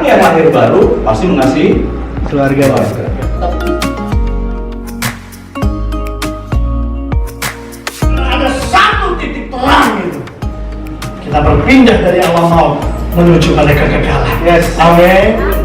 yang lahir baru pasti mengasihi keluarga. Ada satu titik terang itu. Kita berpindah dari alam maut menuju pada kekekalan. Yes. Amin.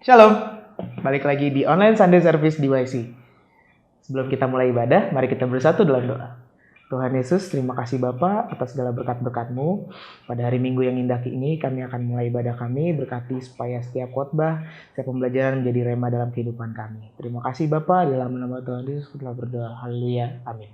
Shalom, balik lagi di online Sunday Service di YC. Sebelum kita mulai ibadah, mari kita bersatu dalam doa. Tuhan Yesus, terima kasih Bapa atas segala berkat-berkat-Mu. Pada hari Minggu yang indah ini, kami akan mulai ibadah kami, berkati supaya setiap khotbah, setiap pembelajaran menjadi rema dalam kehidupan kami. Terima kasih Bapa, dalam nama Tuhan Yesus kita berdoa. Haleluya, amin.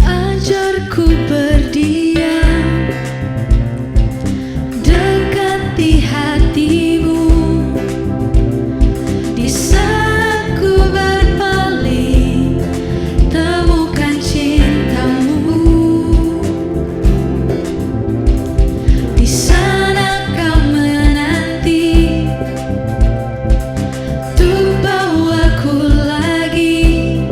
Ajarku berdiam, dekati hatimu. Di saat ku berpaling, temukan cintamu. Di sana kau menanti, untuk bawaku lagi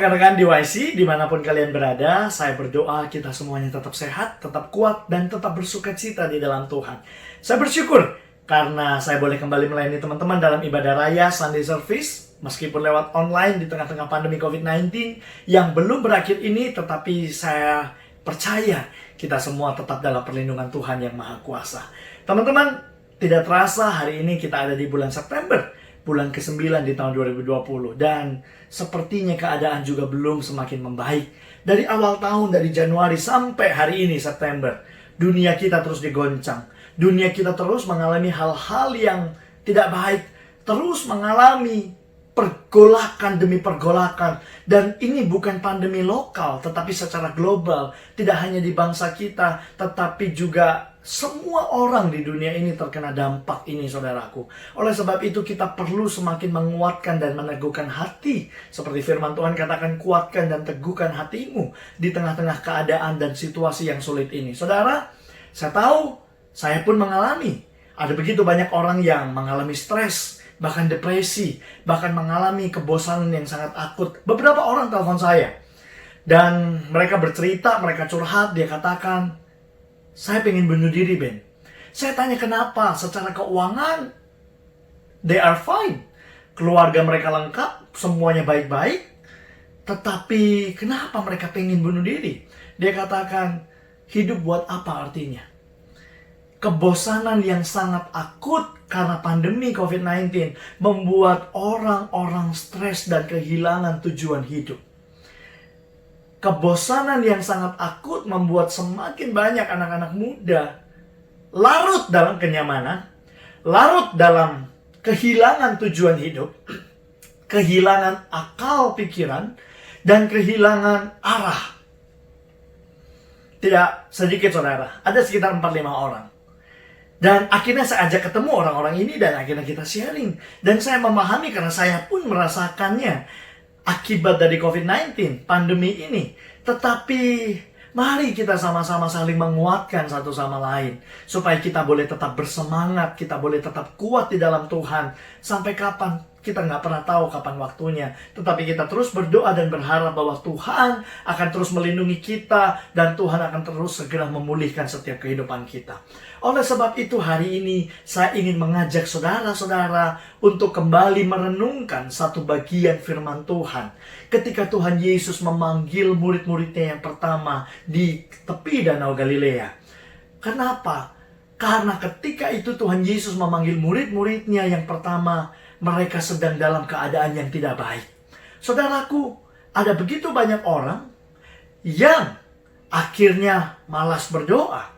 rekan-rekan DYC, dimanapun kalian berada, saya berdoa kita semuanya tetap sehat, tetap kuat, dan tetap bersukacita di dalam Tuhan. Saya bersyukur karena saya boleh kembali melayani teman-teman dalam ibadah raya Sunday Service, meskipun lewat online di tengah-tengah pandemi COVID-19 yang belum berakhir ini, tetapi saya percaya kita semua tetap dalam perlindungan Tuhan yang Maha Kuasa. Teman-teman, tidak terasa hari ini kita ada di bulan September, bulan ke-9 di tahun 2020, dan sepertinya keadaan juga belum semakin membaik. Dari awal tahun, dari Januari sampai hari ini September, dunia kita terus digoncang. Dunia kita terus mengalami hal-hal yang tidak baik, terus mengalami pergolakan demi pergolakan. Dan ini bukan pandemi lokal, tetapi secara global. Tidak hanya di bangsa kita, tetapi juga semua orang di dunia ini terkena dampak ini, saudaraku. Oleh sebab itu kita perlu semakin menguatkan dan meneguhkan hati. Seperti firman Tuhan katakan, kuatkan dan teguhkan hatimu di tengah-tengah keadaan dan situasi yang sulit ini. Saudara, saya tahu, saya pun mengalami. Ada begitu banyak orang yang mengalami stres, bahkan depresi, bahkan mengalami kebosanan yang sangat akut. Beberapa orang telepon saya, dan mereka bercerita, mereka curhat, dia katakan, saya pengen bunuh diri, Ben. Saya tanya kenapa? Secara keuangan, they are fine. Keluarga mereka lengkap, semuanya baik-baik. Tetapi kenapa mereka pengen bunuh diri? Dia katakan, hidup buat apa artinya? Kebosanan yang sangat akut karena pandemi COVID-19 membuat orang-orang stres dan kehilangan tujuan hidup. Kebosanan yang sangat akut membuat semakin banyak anak-anak muda larut dalam kenyamanan, larut dalam kehilangan tujuan hidup, kehilangan akal pikiran, dan kehilangan arah. Tidak sedikit, saudara, ada sekitar 4-5 orang. Dan akhirnya saya ajak ketemu orang-orang ini dan akhirnya kita sharing. Dan saya memahami karena saya pun merasakannya akibat dari COVID-19, pandemi ini. Tetapi mari kita sama-sama saling menguatkan satu sama lain. Supaya kita boleh tetap bersemangat, kita boleh tetap kuat di dalam Tuhan. Sampai kapan? Kita nggak pernah tahu kapan waktunya. Tetapi kita terus berdoa dan berharap bahwa Tuhan akan terus melindungi kita. Dan Tuhan akan terus segera memulihkan setiap kehidupan kita. Oleh sebab itu hari ini saya ingin mengajak saudara-saudara untuk kembali merenungkan satu bagian firman Tuhan. Ketika Tuhan Yesus memanggil murid-muridnya yang pertama di tepi Danau Galilea. Kenapa? Karena ketika itu Tuhan Yesus memanggil murid-muridnya yang pertama, mereka sedang dalam keadaan yang tidak baik. Saudaraku, ada begitu banyak orang yang akhirnya malas berdoa,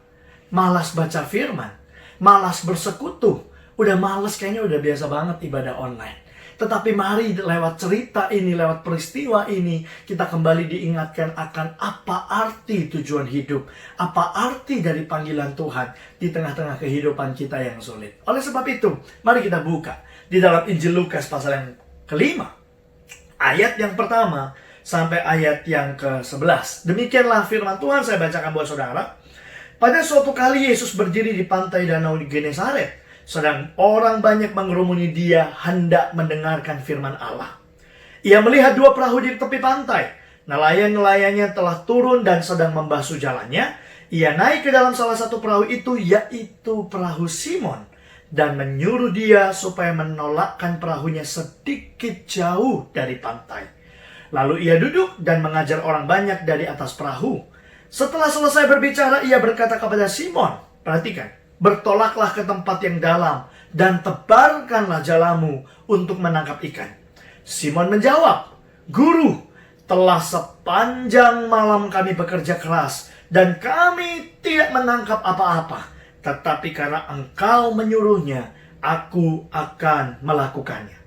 malas baca firman, malas bersekutu. Udah malas, kayaknya udah biasa banget ibadah online. Tetapi mari lewat cerita ini, lewat peristiwa ini, kita kembali diingatkan akan apa arti tujuan hidup. Apa arti dari panggilan Tuhan di tengah-tengah kehidupan kita yang sulit. Oleh sebab itu, mari kita buka di dalam Injil Lukas pasal yang ke-5. Ayat yang pertama sampai ayat yang ke-11. Demikianlah firman Tuhan, saya bacakan buat saudara. Pada suatu kali Yesus berdiri di pantai Danau Genesaret. Sedang orang banyak mengerumuni dia hendak mendengarkan firman Allah. Ia melihat 2 perahu di tepi pantai. Nelayan-nelayannya telah turun dan sedang membasuh jalannya. Ia naik ke dalam salah satu perahu itu, yaitu perahu Simon. Dan menyuruh dia supaya menolakkan perahunya sedikit jauh dari pantai. Lalu ia duduk dan mengajar orang banyak dari atas perahu. Setelah selesai berbicara, ia berkata kepada Simon, perhatikan, bertolaklah ke tempat yang dalam dan tebarkanlah jalamu untuk menangkap ikan. Simon menjawab, Guru, telah sepanjang malam kami bekerja keras dan kami tidak menangkap apa-apa. Tetapi karena engkau menyuruhnya, aku akan melakukannya.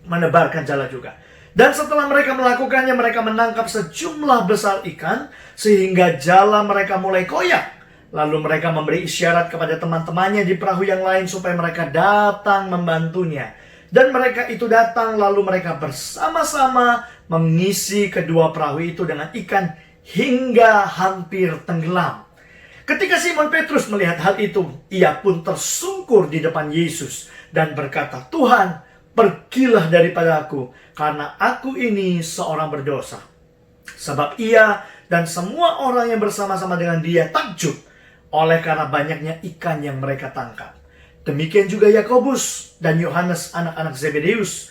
Menebarkan jala juga. Dan setelah mereka melakukannya, mereka menangkap sejumlah besar ikan, sehingga jala mereka mulai koyak. Lalu mereka memberi isyarat kepada teman-temannya di perahu yang lain, supaya mereka datang membantunya. Dan mereka itu datang, lalu mereka bersama-sama mengisi kedua perahu itu dengan ikan, hingga hampir tenggelam. Ketika Simon Petrus melihat hal itu, ia pun tersungkur di depan Yesus dan berkata, Tuhan, pergilah daripada aku, karena aku ini seorang berdosa. Sebab ia dan semua orang yang bersama-sama dengan dia takjub oleh karena banyaknya ikan yang mereka tangkap. Demikian juga Yakobus dan Yohanes anak-anak Zebedeus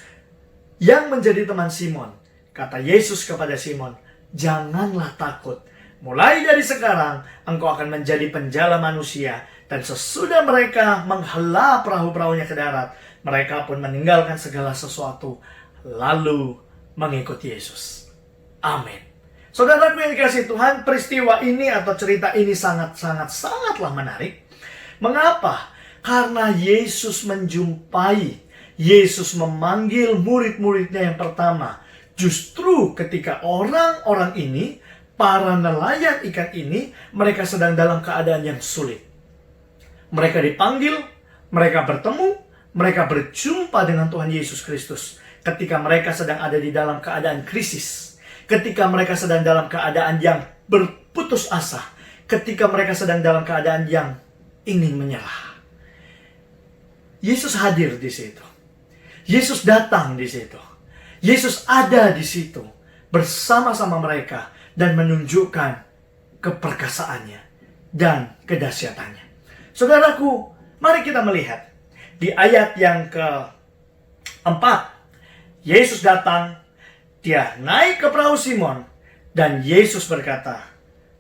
yang menjadi teman Simon. Kata Yesus kepada Simon, "Janganlah takut. Mulai dari sekarang engkau akan menjadi penjala manusia." Dan sesudah mereka menghela perahu-perahunya ke darat, mereka pun meninggalkan segala sesuatu lalu mengikut Yesus. Amin. Saudaraku yang dikasihi Tuhan, peristiwa ini atau cerita ini sangatlah menarik. Mengapa? Karena Yesus menjumpai, Yesus memanggil murid-muridnya yang pertama. Justru ketika orang-orang ini, para nelayan ikan ini, mereka sedang dalam keadaan yang sulit. Mereka dipanggil, mereka bertemu, mereka berjumpa dengan Tuhan Yesus Kristus. Ketika mereka sedang ada di dalam keadaan krisis, ketika mereka sedang dalam keadaan yang berputus asa, ketika mereka sedang dalam keadaan yang ingin menyerah. Yesus hadir di situ. Yesus datang di situ. Yesus ada di situ bersama-sama mereka dan menunjukkan keperkasaannya dan kedahsyatannya. Saudaraku, mari kita melihat di ayat yang ke-4. Yesus datang, dia naik ke perahu Simon, dan Yesus berkata,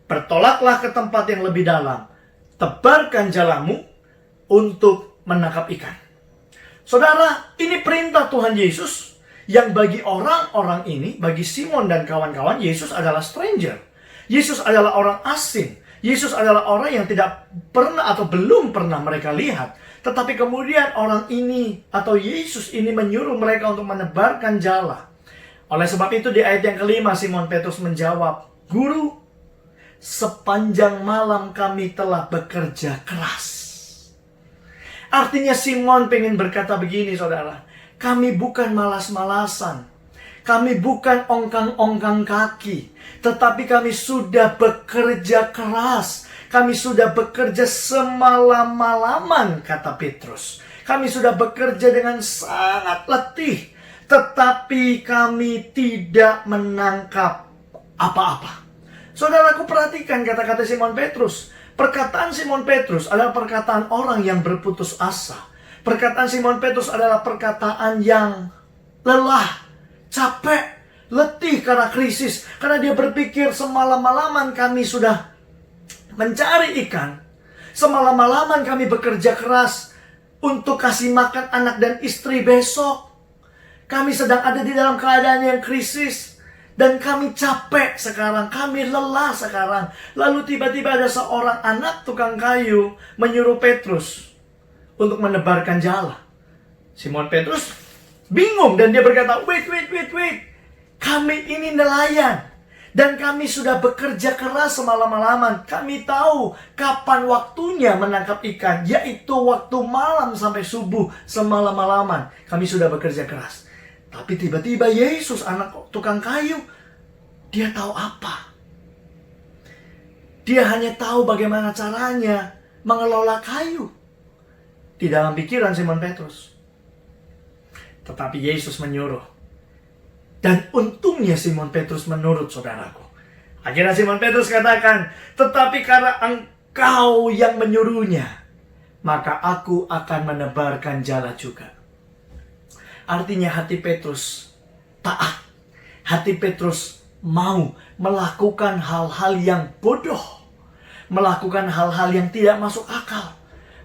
"Bertolaklah ke tempat yang lebih dalam, tebarkan jalamu untuk menangkap ikan." Saudara, ini perintah Tuhan Yesus yang bagi orang-orang ini, bagi Simon dan kawan-kawan, Yesus adalah stranger. Yesus adalah orang asing. Yesus adalah orang yang tidak pernah atau belum pernah mereka lihat. Tetapi kemudian orang ini atau Yesus ini menyuruh mereka untuk menebarkan jala. Oleh sebab itu di ayat yang ke-5 Simon Petrus menjawab, "Guru, sepanjang malam kami telah bekerja keras." Artinya Simon pengen berkata begini, saudara. Kami bukan malas-malasan. Kami bukan ongkang-ongkang kaki. Tetapi kami sudah bekerja keras. Kami sudah bekerja semalam-malaman, kata Petrus. Kami sudah bekerja dengan sangat letih. Tetapi kami tidak menangkap apa-apa. Saudaraku, perhatikan kata-kata Simon Petrus. Perkataan Simon Petrus adalah perkataan orang yang berputus asa. Perkataan Simon Petrus adalah perkataan yang lelah, capek, letih karena krisis. Karena dia berpikir semalam-malaman kami sudah mencari ikan. Semalam-malaman kami bekerja keras untuk kasih makan anak dan istri besok. Kami sedang ada di dalam keadaan yang krisis. Dan kami capek sekarang, kami lelah sekarang. Lalu tiba-tiba ada seorang anak tukang kayu menyuruh Petrus untuk menebarkan jala. Simon Petrus bingung dan dia berkata, wait. Kami ini nelayan. Dan kami sudah bekerja keras semalam-malaman. Kami tahu kapan waktunya menangkap ikan. Yaitu waktu malam sampai subuh semalam-malaman. Kami sudah bekerja keras. Tapi tiba-tiba Yesus, anak tukang kayu, dia tahu apa? Dia hanya tahu bagaimana caranya mengelola kayu. Di dalam pikiran Simon Petrus. Tetapi Yesus menyuruh. Dan untungnya Simon Petrus menurut, saudaraku. Akhirnya Simon Petrus katakan, tetapi karena engkau yang menyuruhnya, maka aku akan menebarkan jala juga. Artinya hati Petrus taat. Hati Petrus mau melakukan hal-hal yang bodoh. Melakukan hal-hal yang tidak masuk akal.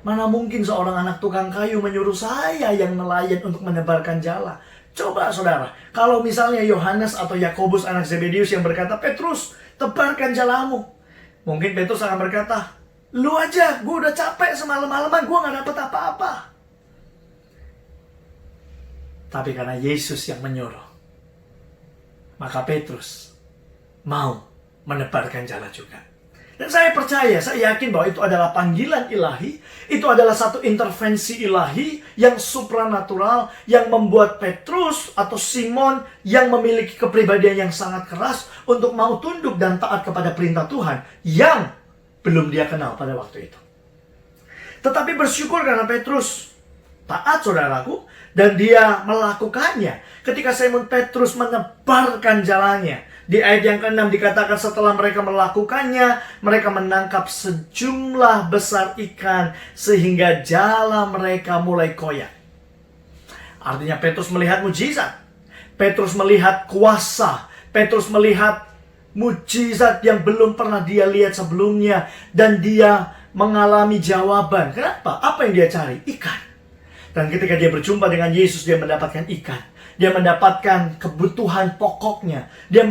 Mana mungkin seorang anak tukang kayu menyuruh saya yang nelayan untuk menebarkan jala. Coba saudara, kalau misalnya Yohanes atau Yakobus anak Zebedeus yang berkata, Petrus, tebarkan jalamu. Mungkin Petrus akan berkata, lu aja, gue udah capek semalam-malaman, gue gak dapet apa-apa. Tapi karena Yesus yang menyuruh, maka Petrus mau menebarkan jala juga. Dan saya percaya, saya yakin bahwa itu adalah panggilan ilahi. Itu adalah satu intervensi ilahi yang supranatural, yang membuat Petrus atau Simon yang memiliki kepribadian yang sangat keras untuk mau tunduk dan taat kepada perintah Tuhan yang belum dia kenal pada waktu itu. Tetapi bersyukur karena Petrus taat, saudaraku, dan dia melakukannya. Ketika Simon Petrus menebarkan jalannya, Di ayat yang ke-6 dikatakan setelah mereka melakukannya, mereka menangkap sejumlah besar ikan sehingga jala mereka mulai koyak. Artinya Petrus melihat mujizat. Petrus melihat kuasa. Petrus melihat mujizat yang belum pernah dia lihat sebelumnya. Dan dia mengalami jawaban. Kenapa? Apa yang dia cari? Ikan. Dan ketika dia berjumpa dengan Yesus, dia mendapatkan ikan. Dia mendapatkan kebutuhan pokoknya. Dia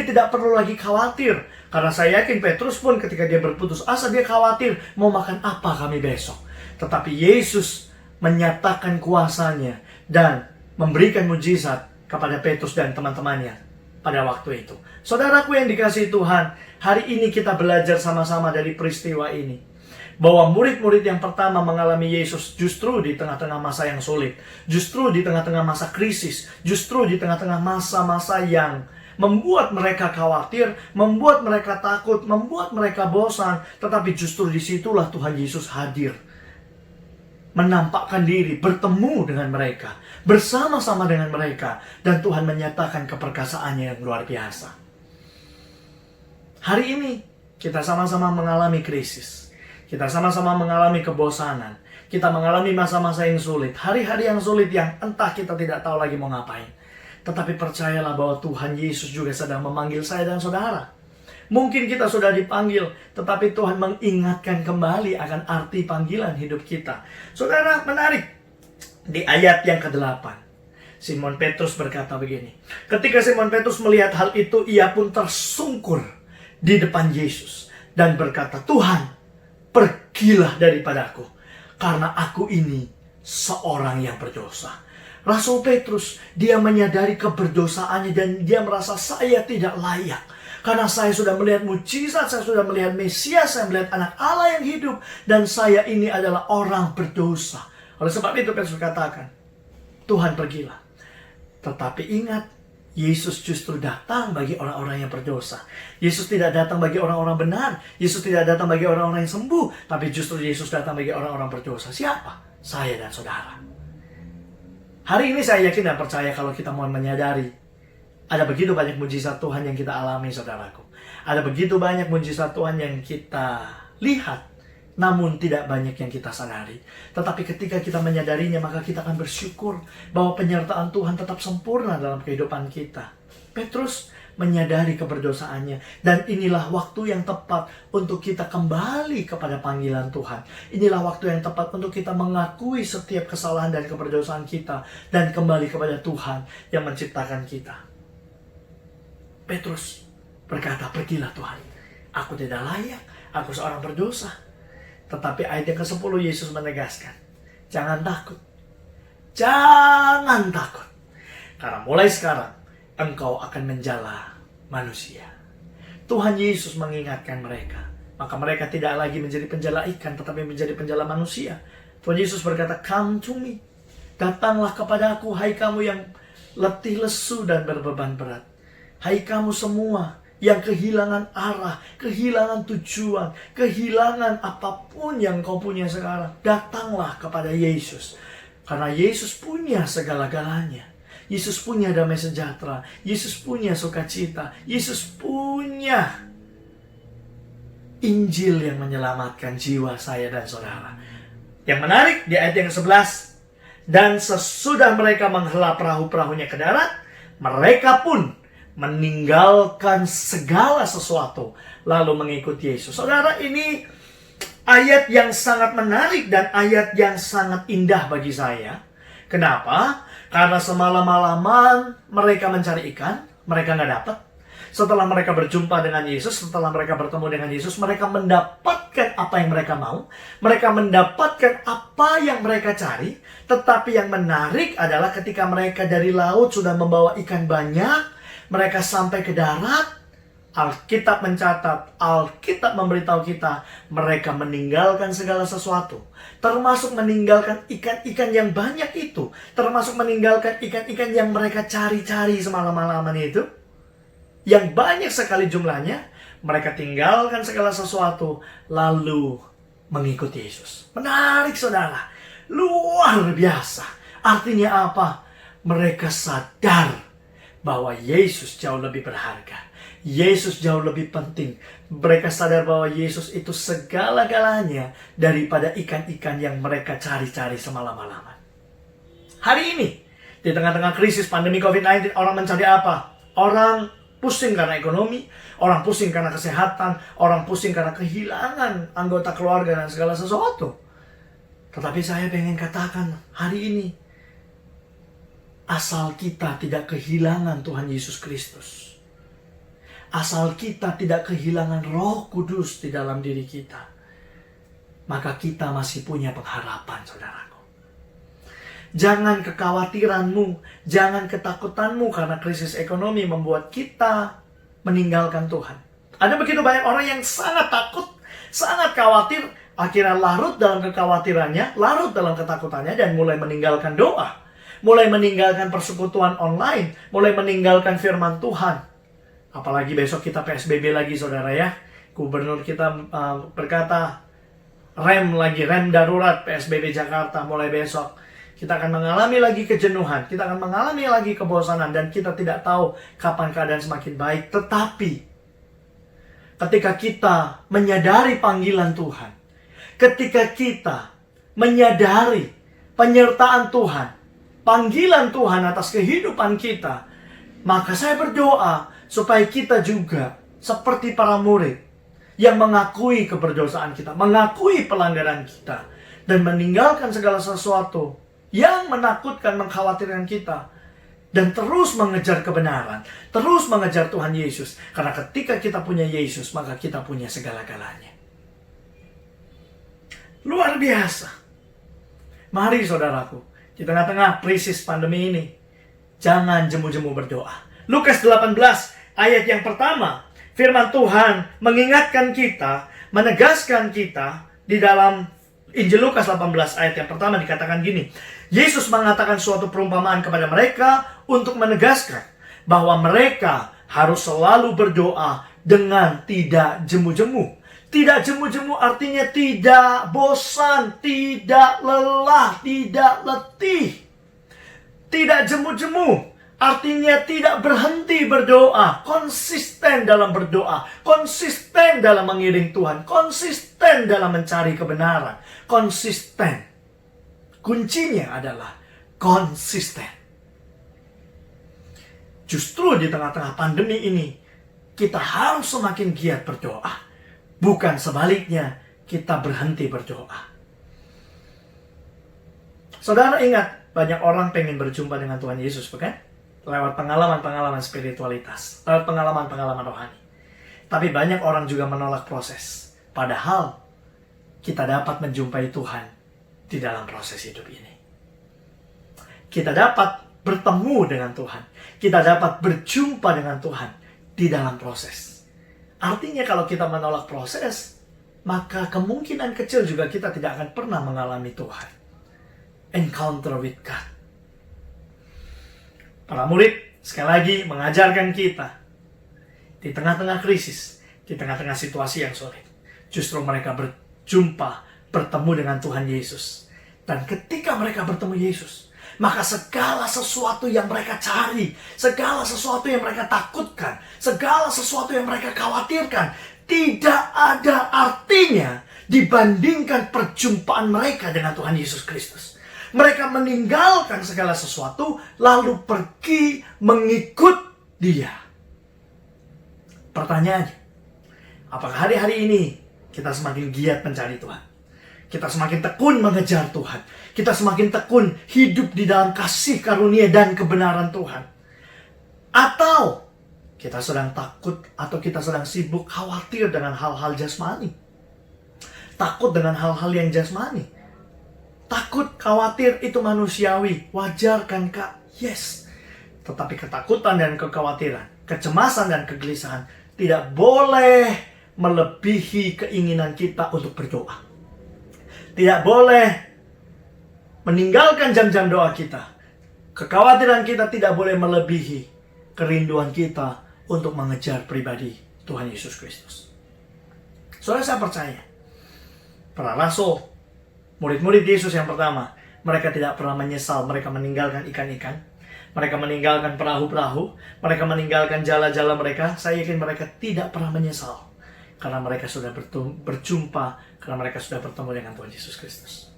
tidak perlu lagi khawatir. Karena saya yakin Petrus pun ketika dia berputus asa, dia khawatir mau makan apa kami besok. Tetapi Yesus menyatakan kuasanya dan memberikan mujizat kepada Petrus dan teman-temannya pada waktu itu. Saudaraku yang dikasihi Tuhan, hari ini kita belajar sama-sama dari peristiwa ini. Bahwa murid-murid yang pertama mengalami Yesus justru di tengah-tengah masa yang sulit. Justru di tengah-tengah masa krisis. Justru di tengah-tengah masa-masa yang membuat mereka khawatir, membuat mereka takut, membuat mereka bosan. Tetapi justru disitulah Tuhan Yesus hadir. Menampakkan diri, bertemu dengan mereka. Bersama-sama dengan mereka. Dan Tuhan menyatakan keperkasaannya yang luar biasa. Hari ini kita sama-sama mengalami krisis. Kita sama-sama mengalami kebosanan. Kita mengalami masa-masa yang sulit. Hari-hari yang sulit yang entah kita tidak tahu lagi mau ngapain. Tetapi percayalah bahwa Tuhan Yesus juga sedang memanggil saya dan saudara. Mungkin kita sudah dipanggil, tetapi Tuhan mengingatkan kembali akan arti panggilan hidup kita. Saudara, menarik. Di ayat yang ke-8. Simon Petrus berkata begini. Ketika Simon Petrus melihat hal itu, ia pun tersungkur di depan Yesus. Dan berkata, Tuhan, pergilah daripadaku, karena aku ini seorang yang berdosa. Rasul Petrus, dia menyadari keberdosaannya dan dia merasa saya tidak layak. Karena saya sudah melihat mujizat, saya sudah melihat Mesias, saya melihat anak Allah yang hidup. Dan saya ini adalah orang berdosa. Oleh sebab itu Petrus katakan, Tuhan pergilah. Tetapi ingat, Yesus justru datang bagi orang-orang yang berdosa. Yesus tidak datang bagi orang-orang benar. Yesus tidak datang bagi orang-orang yang sembuh. Tapi justru Yesus datang bagi orang-orang berdosa. Siapa? Saya dan saudara. Hari ini saya yakin dan percaya kalau kita mau menyadari. Ada begitu banyak mujizat Tuhan yang kita alami, saudaraku. Ada begitu banyak mujizat Tuhan yang kita lihat. Namun tidak banyak yang kita sadari. Tetapi ketika kita menyadarinya, maka kita akan bersyukur bahwa penyertaan Tuhan tetap sempurna dalam kehidupan kita. Petrus menyadari keberdosaannya. Dan inilah waktu yang tepat untuk kita kembali kepada panggilan Tuhan. Inilah waktu yang tepat untuk kita mengakui setiap kesalahan dan keberdosaan kita. Dan kembali kepada Tuhan yang menciptakan kita. Petrus berkata, pergilah Tuhan. Aku tidak layak. Aku seorang berdosa. Tetapi ayat yang ke-10 Yesus menegaskan, jangan takut. Jangan takut. Karena mulai sekarang, engkau akan menjala manusia. Tuhan Yesus mengingatkan mereka. Maka mereka tidak lagi menjadi penjala ikan, tetapi menjadi penjala manusia. Tuhan Yesus berkata, come to me. Datanglah kepadaku, hai kamu yang letih lesu dan berbeban berat. Hai kamu semua yang kehilangan arah, kehilangan tujuan, kehilangan apapun yang kau punya sekarang. Datanglah kepada Yesus. Karena Yesus punya segala-galanya. Yesus punya damai sejahtera. Yesus punya sukacita. Yesus punya Injil yang menyelamatkan jiwa saya dan saudara. Yang menarik di ayat yang ke-11. Dan sesudah mereka menghela perahu-perahunya ke darat, mereka pun meninggalkan segala sesuatu lalu mengikut Yesus. Saudara, ini ayat yang sangat menarik dan ayat yang sangat indah bagi saya. Kenapa? Karena semalam-malaman mereka mencari ikan, mereka nggak dapat. Setelah mereka berjumpa dengan Yesus, setelah mereka bertemu dengan Yesus, mereka mendapatkan apa yang mereka mau. Mereka mendapatkan apa yang mereka cari. Tetapi yang menarik adalah ketika mereka dari laut sudah membawa ikan banyak, mereka sampai ke darat, Alkitab mencatat, Alkitab memberitahu kita, mereka meninggalkan segala sesuatu. Termasuk meninggalkan ikan-ikan yang banyak itu. Termasuk meninggalkan ikan-ikan yang mereka cari-cari semalam-malaman itu. Yang banyak sekali jumlahnya. Mereka tinggalkan segala sesuatu, lalu mengikuti Yesus. Menarik, saudara. Luar biasa. Artinya apa? Mereka sadar bahwa Yesus jauh lebih berharga. Yesus jauh lebih penting. Mereka sadar bahwa Yesus itu segala-galanya daripada ikan-ikan yang mereka cari-cari semalam-malaman. Hari ini, di tengah-tengah krisis pandemi COVID-19, orang mencari apa? Orang pusing karena ekonomi, orang pusing karena kesehatan, orang pusing karena kehilangan anggota keluarga dan segala sesuatu. Tetapi saya pengen katakan hari ini, asal kita tidak kehilangan Tuhan Yesus Kristus, asal kita tidak kehilangan Roh Kudus di dalam diri kita, maka kita masih punya pengharapan, saudaraku. Jangan kekhawatiranmu, jangan ketakutanmu karena krisis ekonomi membuat kita meninggalkan Tuhan. Ada begitu banyak orang yang sangat takut, sangat khawatir, akhirnya larut dalam kekhawatirannya, larut dalam ketakutannya, dan mulai meninggalkan doa, mulai meninggalkan persekutuan online, mulai meninggalkan firman Tuhan. Apalagi besok kita PSBB lagi, saudara ya. Gubernur kita berkata, rem darurat PSBB Jakarta mulai besok. Kita akan mengalami lagi kejenuhan, kita akan mengalami lagi kebosanan, dan kita tidak tahu kapan keadaan semakin baik. Tetapi, ketika kita menyadari panggilan Tuhan, ketika kita menyadari penyertaan Tuhan, panggilan Tuhan atas kehidupan kita, maka saya berdoa supaya kita juga seperti para murid yang mengakui keberdosaan kita, mengakui pelanggaran kita, dan meninggalkan segala sesuatu yang menakutkan, mengkhawatirkan kita, dan terus mengejar kebenaran, terus mengejar Tuhan Yesus. Karena ketika kita punya Yesus, maka kita punya segala-galanya. Luar biasa. Mari saudaraku, di tengah-tengah krisis pandemi ini, jangan jemu-jemu berdoa. Lukas 18 ayat yang pertama, firman Tuhan mengingatkan kita, menegaskan kita di dalam Injil Lukas 18 ayat yang pertama dikatakan gini. Yesus mengatakan suatu perumpamaan kepada mereka untuk menegaskan bahwa mereka harus selalu berdoa dengan tidak jemu-jemu. Tidak jemu-jemu artinya tidak bosan, tidak lelah, tidak letih. Tidak jemu-jemu artinya tidak berhenti berdoa, konsisten dalam berdoa, konsisten dalam mengiring Tuhan, konsisten dalam mencari kebenaran, konsisten. Kuncinya adalah konsisten. Justru di tengah-tengah pandemi ini, kita harus semakin giat berdoa. Bukan sebaliknya, kita berhenti berdoa. Saudara ingat, banyak orang pengen berjumpa dengan Tuhan Yesus, bukan? Lewat pengalaman-pengalaman spiritualitas, lewat pengalaman-pengalaman rohani. Tapi banyak orang juga menolak proses. Padahal, kita dapat menjumpai Tuhan di dalam proses hidup ini. Kita dapat bertemu dengan Tuhan. Kita dapat berjumpa dengan Tuhan di dalam proses. Artinya kalau kita menolak proses, maka kemungkinan kecil juga kita tidak akan pernah mengalami Tuhan. Encounter with God. Para murid sekali lagi mengajarkan kita di tengah-tengah krisis, di tengah-tengah situasi yang sulit, justru mereka berjumpa, bertemu dengan Tuhan Yesus. Dan ketika mereka bertemu Yesus, maka segala sesuatu yang mereka cari, segala sesuatu yang mereka takutkan, segala sesuatu yang mereka khawatirkan, tidak ada artinya dibandingkan perjumpaan mereka dengan Tuhan Yesus Kristus. Mereka meninggalkan segala sesuatu, lalu pergi mengikut Dia. Pertanyaannya, apakah hari-hari ini kita semakin giat mencari Tuhan? Kita semakin tekun mengejar Tuhan. Kita semakin tekun hidup di dalam kasih karunia dan kebenaran Tuhan. Atau kita sedang takut, atau kita sedang sibuk khawatir dengan hal-hal jasmani. Takut dengan hal-hal yang jasmani. Takut, khawatir itu manusiawi. Wajar kan Kak? Yes. Tetapi ketakutan dan kekhawatiran, kecemasan dan kegelisahan tidak boleh melebihi keinginan kita untuk berdoa. Tidak boleh meninggalkan jam-jam doa kita. Kekhawatiran kita tidak boleh melebihi kerinduan kita untuk mengejar pribadi Tuhan Yesus Kristus. Soalnya saya percaya, para rasul, murid-murid Yesus yang pertama, mereka tidak pernah menyesal mereka meninggalkan ikan-ikan. Mereka meninggalkan perahu-perahu, mereka meninggalkan jala-jala mereka. Saya yakin mereka tidak pernah menyesal. Karena mereka sudah berjumpa, karena mereka sudah bertemu dengan Tuhan Yesus Kristus.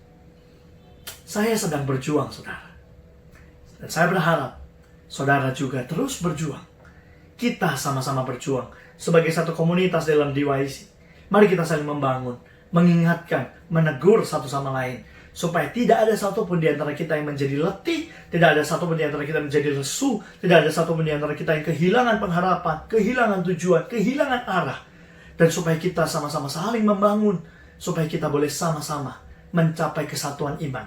Saya sedang berjuang, saudara. Dan saya berharap saudara juga terus berjuang. Kita sama-sama berjuang sebagai satu komunitas dalam DYC. Mari kita saling membangun, mengingatkan, menegur satu sama lain. Supaya tidak ada satupun di antara kita yang menjadi letih, tidak ada satupun di antara kita yang menjadi lesu, tidak ada satupun di antara kita yang kehilangan pengharapan, kehilangan tujuan, kehilangan arah. Dan supaya kita sama-sama saling membangun, supaya kita boleh sama-sama mencapai kesatuan iman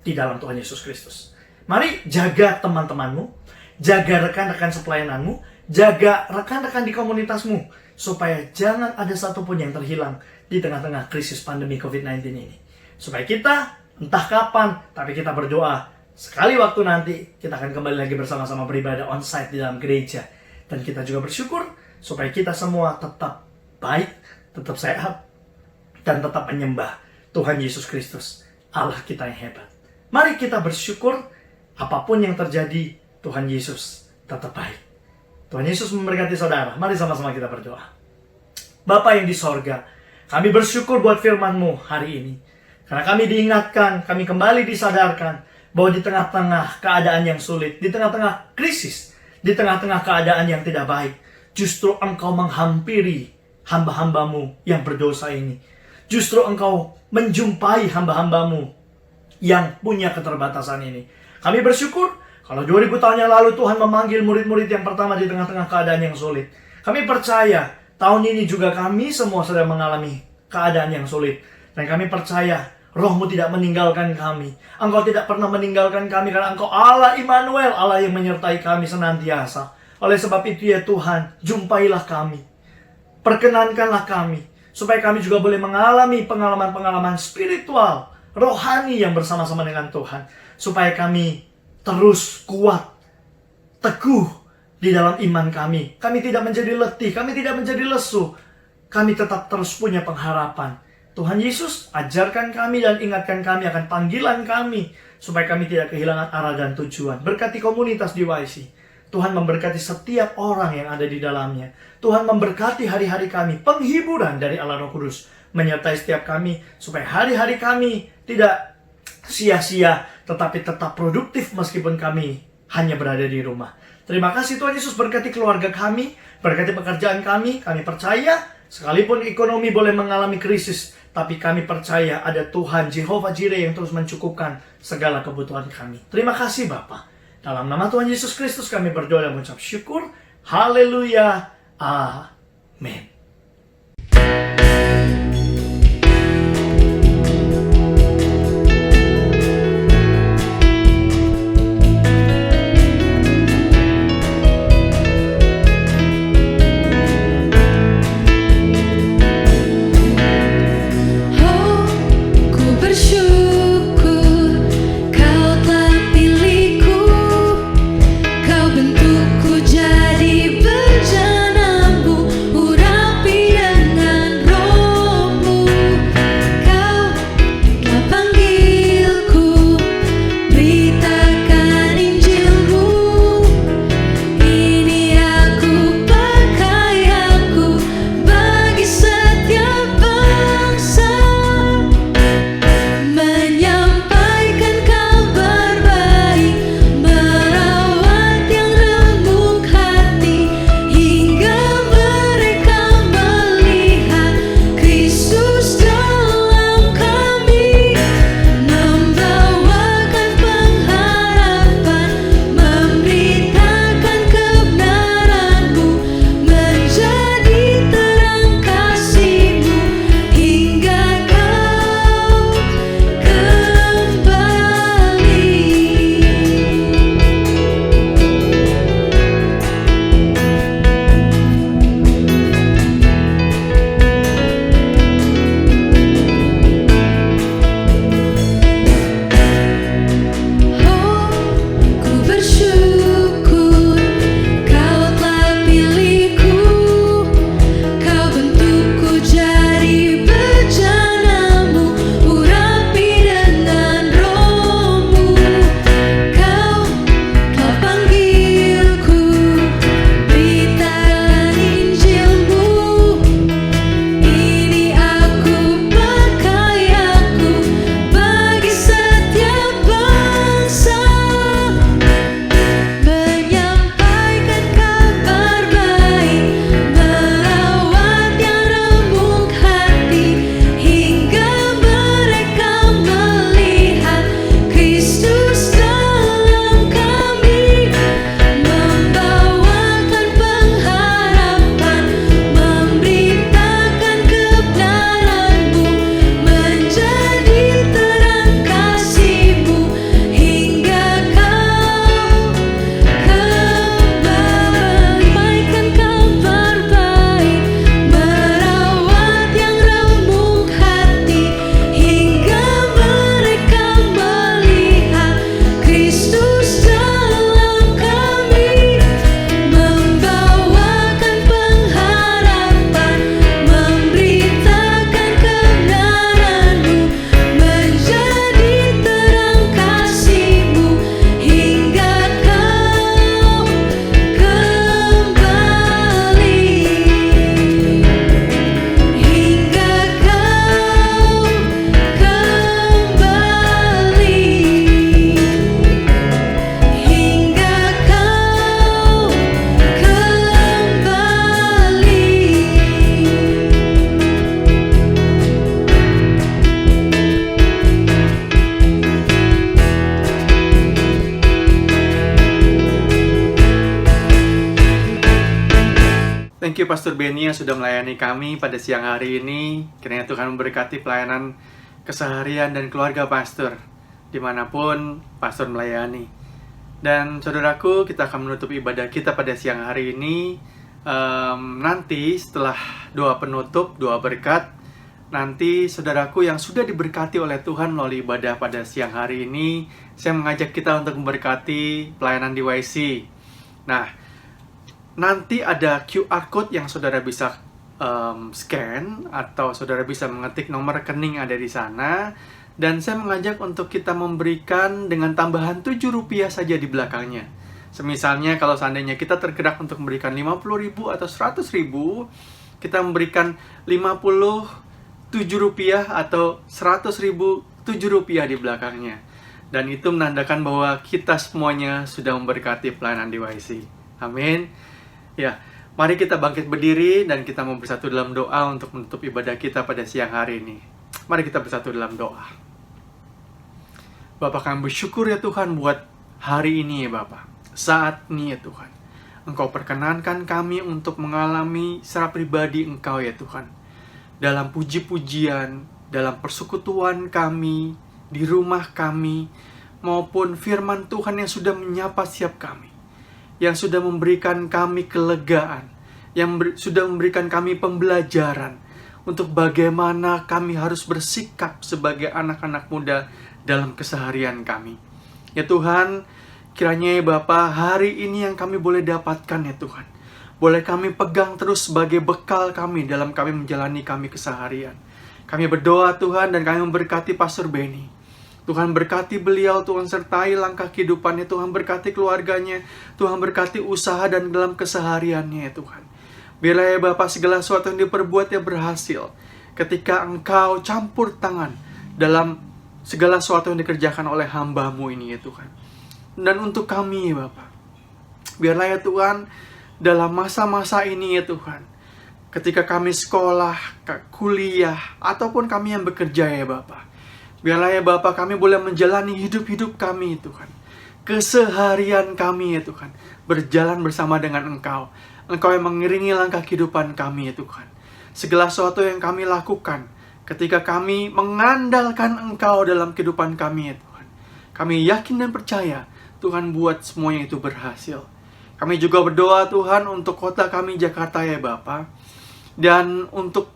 di dalam Tuhan Yesus Kristus. Mari jaga teman-temanmu, jaga rekan-rekan sepelayananmu, jaga rekan-rekan di komunitasmu, supaya jangan ada satupun yang terhilang di tengah-tengah krisis pandemi COVID-19 ini. Supaya kita, entah kapan, tapi kita berdoa, sekali waktu nanti, kita akan kembali lagi bersama-sama beribadah on-site di dalam gereja. Dan kita juga bersyukur, supaya kita semua tetap baik, tetap sehat, dan tetap menyembah Tuhan Yesus Kristus, Allah kita yang hebat. Mari kita bersyukur, apapun yang terjadi, Tuhan Yesus tetap baik. Tuhan Yesus memberkati saudara. Mari sama-sama kita berdoa. Bapa yang di sorga, kami bersyukur buat firman-Mu hari ini. Karena kami diingatkan, kami kembali disadarkan, bahwa di tengah-tengah keadaan yang sulit, di tengah-tengah krisis, di tengah-tengah keadaan yang tidak baik, justru Engkau menghampiri hamba-hambamu yang berdosa ini. Justru Engkau menjumpai hamba-hambamu yang punya keterbatasan ini. Kami bersyukur kalau 2000 tahun yang lalu Tuhan memanggil murid-murid yang pertama di tengah-tengah keadaan yang sulit. Kami percaya tahun ini juga kami semua sedang mengalami keadaan yang sulit. Dan kami percaya Roh-Mu tidak meninggalkan kami. Engkau tidak pernah meninggalkan kami karena Engkau Allah Immanuel, Allah yang menyertai kami senantiasa. Oleh sebab itu ya Tuhan, jumpailah kami. Perkenankanlah kami, supaya kami juga boleh mengalami pengalaman-pengalaman spiritual, rohani yang bersama-sama dengan Tuhan. Supaya kami terus kuat, teguh di dalam iman kami. Kami tidak menjadi letih, kami tidak menjadi lesu. Kami tetap terus punya pengharapan. Tuhan Yesus, ajarkan kami dan ingatkan kami akan panggilan kami, supaya kami tidak kehilangan arah dan tujuan. Berkati komunitas DYC. Tuhan memberkati setiap orang yang ada di dalamnya. Tuhan memberkati hari-hari kami, penghiburan dari Allah Roh Kudus menyertai setiap kami, supaya hari-hari kami tidak sia-sia, tetapi tetap produktif meskipun kami hanya berada di rumah. Terima kasih Tuhan Yesus, berkati keluarga kami, berkati pekerjaan kami. Kami percaya, sekalipun ekonomi boleh mengalami krisis, tapi kami percaya ada Tuhan Jehovah Jireh yang terus mencukupkan segala kebutuhan kami. Terima kasih Bapa. Dalam nama Tuhan Yesus Kristus kami berdoa dan mengucap syukur. Haleluya. Amin. Bentukku jadi berjanamu, urang Pastor Benny yang sudah melayani kami pada siang hari ini. Kiranya Tuhan memberkati pelayanan keseharian dan keluarga Pastor dimanapun Pastor melayani. Dan saudaraku, kita akan menutup ibadah kita pada siang hari ini. Nanti setelah doa penutup, doa berkat, nanti saudaraku yang sudah diberkati oleh Tuhan melalui ibadah pada siang hari ini, saya mengajak kita untuk memberkati pelayanan di YC. Nah, nanti ada QR code yang saudara bisa scan, atau saudara bisa mengetik nomor rekening ada di sana. Dan saya mengajak untuk kita memberikan dengan tambahan Rp7 saja di belakangnya. Semisalnya kalau seandainya kita tergerak untuk memberikan 50.000 atau 100.000, kita memberikan Rp57 atau 100.000 Rp7 di belakangnya. Dan itu menandakan bahwa kita semuanya sudah memberkati pelayanan di YC. Amin. Ya, mari kita bangkit berdiri dan kita mau bersatu dalam doa untuk menutup ibadah kita pada siang hari ini. Mari kita bersatu dalam doa. Bapak, kami bersyukur ya Tuhan buat hari ini ya Bapak. Saat ini ya Tuhan, Engkau perkenankan kami untuk mengalami secara pribadi Engkau ya Tuhan. Dalam puji-pujian, dalam persekutuan kami, di rumah kami, maupun firman Tuhan yang sudah menyapa setiap kami, yang sudah memberikan kami kelegaan, yang sudah memberikan kami pembelajaran untuk bagaimana kami harus bersikap sebagai anak-anak muda dalam keseharian kami. Ya Tuhan, kiranya ya Bapa, hari ini yang kami boleh dapatkan ya Tuhan, boleh kami pegang terus sebagai bekal kami dalam kami menjalani kami keseharian. Kami berdoa Tuhan dan kami memberkati Pastor Benny. Tuhan berkati beliau, Tuhan sertai langkah kehidupannya, Tuhan berkati keluarganya, Tuhan berkati usaha dan dalam kesehariannya ya Tuhan. Biarlah ya Bapa, segala sesuatu yang diperbuat ya berhasil ketika Engkau campur tangan dalam segala sesuatu yang dikerjakan oleh hamba-Mu ini ya Tuhan. Dan untuk kami ya Bapa, biarlah ya Tuhan, dalam masa-masa ini ya Tuhan, ketika kami sekolah, kuliah, ataupun kami yang bekerja ya Bapa, biarlah ya Bapa, kami boleh menjalani hidup-hidup kami ya Tuhan, keseharian kami ya Tuhan, berjalan bersama dengan Engkau. Engkau yang mengiringi langkah kehidupan kami ya Tuhan. Segala sesuatu yang kami lakukan, ketika kami mengandalkan Engkau dalam kehidupan kami ya Tuhan, kami yakin dan percaya Tuhan buat semuanya itu berhasil. Kami juga berdoa Tuhan untuk kota kami Jakarta ya Bapa. Dan untuk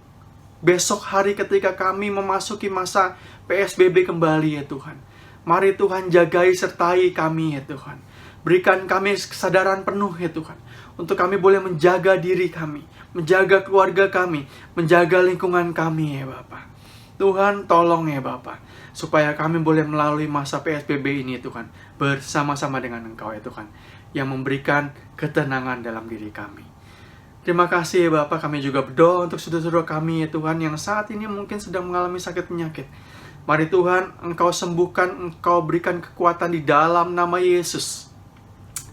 besok hari ketika kami memasuki masa PSBB kembali ya Tuhan, mari Tuhan jagai sertai kami ya Tuhan. Berikan kami kesadaran penuh ya Tuhan, untuk kami boleh menjaga diri kami, menjaga keluarga kami, menjaga lingkungan kami ya Bapa. Tuhan tolong ya Bapa, supaya kami boleh melalui masa PSBB ini Tuhan, bersama-sama dengan Engkau ya Tuhan, yang memberikan ketenangan dalam diri kami. Terima kasih ya Bapa, kami juga berdoa untuk saudara-saudara kami ya Tuhan, yang saat ini mungkin sedang mengalami sakit penyakit. Mari Tuhan, Engkau sembuhkan, Engkau berikan kekuatan di dalam nama Yesus.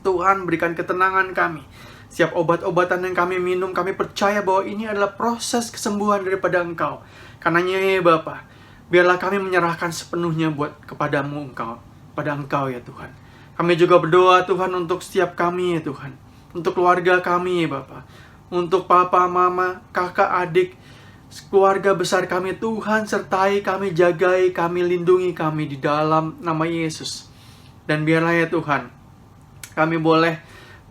Tuhan, berikan ketenangan kami. Setiap obat-obatan yang kami minum, kami percaya bahwa ini adalah proses kesembuhan daripada Engkau. Karenanya ya Bapa, biarlah kami menyerahkan sepenuhnya kepadamu Engkau, pada Engkau ya Tuhan. Kami juga berdoa Tuhan untuk setiap kami ya Tuhan, untuk keluarga kami ya Bapa, untuk papa, mama, kakak, adik, keluarga besar kami. Tuhan sertai kami, jagai kami, lindungi kami di dalam nama Yesus. Dan biarlah ya Tuhan, kami boleh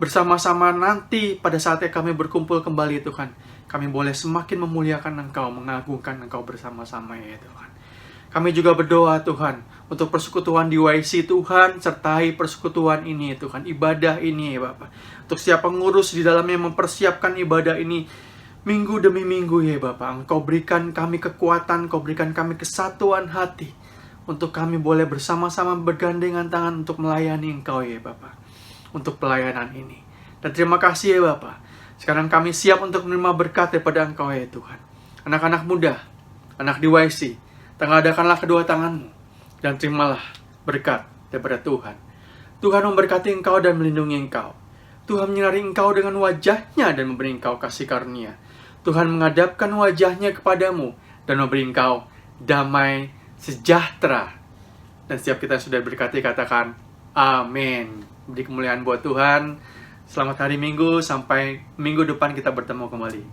bersama-sama nanti pada saatnya kami berkumpul kembali Tuhan, kami boleh semakin memuliakan Engkau, mengagungkan Engkau bersama-sama ya Tuhan. Kami juga berdoa Tuhan untuk persekutuan di YC Tuhan, sertai persekutuan ini ya Tuhan, ibadah ini ya Bapak. Untuk siapa pengurus di dalamnya mempersiapkan ibadah ini minggu demi minggu ya Bapak. Engkau berikan kami kekuatan, Engkau berikan kami kesatuan hati, untuk kami boleh bersama-sama bergandengan tangan untuk melayani Engkau ya Bapak, untuk pelayanan ini. Dan terima kasih ya Bapak, sekarang kami siap untuk menerima berkat daripada Engkau ya Tuhan. Anak-anak muda, anak di YC, tengadakanlah kedua tanganmu dan terimalah berkat daripada Tuhan. Tuhan memberkati engkau dan melindungi engkau. Tuhan menyinari engkau dengan wajahnya dan memberi engkau kasih karunia. Tuhan menghadapkan wajahnya kepadamu dan memberi engkau damai sejahtera. Dan setiap kita yang sudah berkati katakan amin. Beri kemuliaan buat Tuhan. Selamat hari Minggu, sampai minggu depan kita bertemu kembali.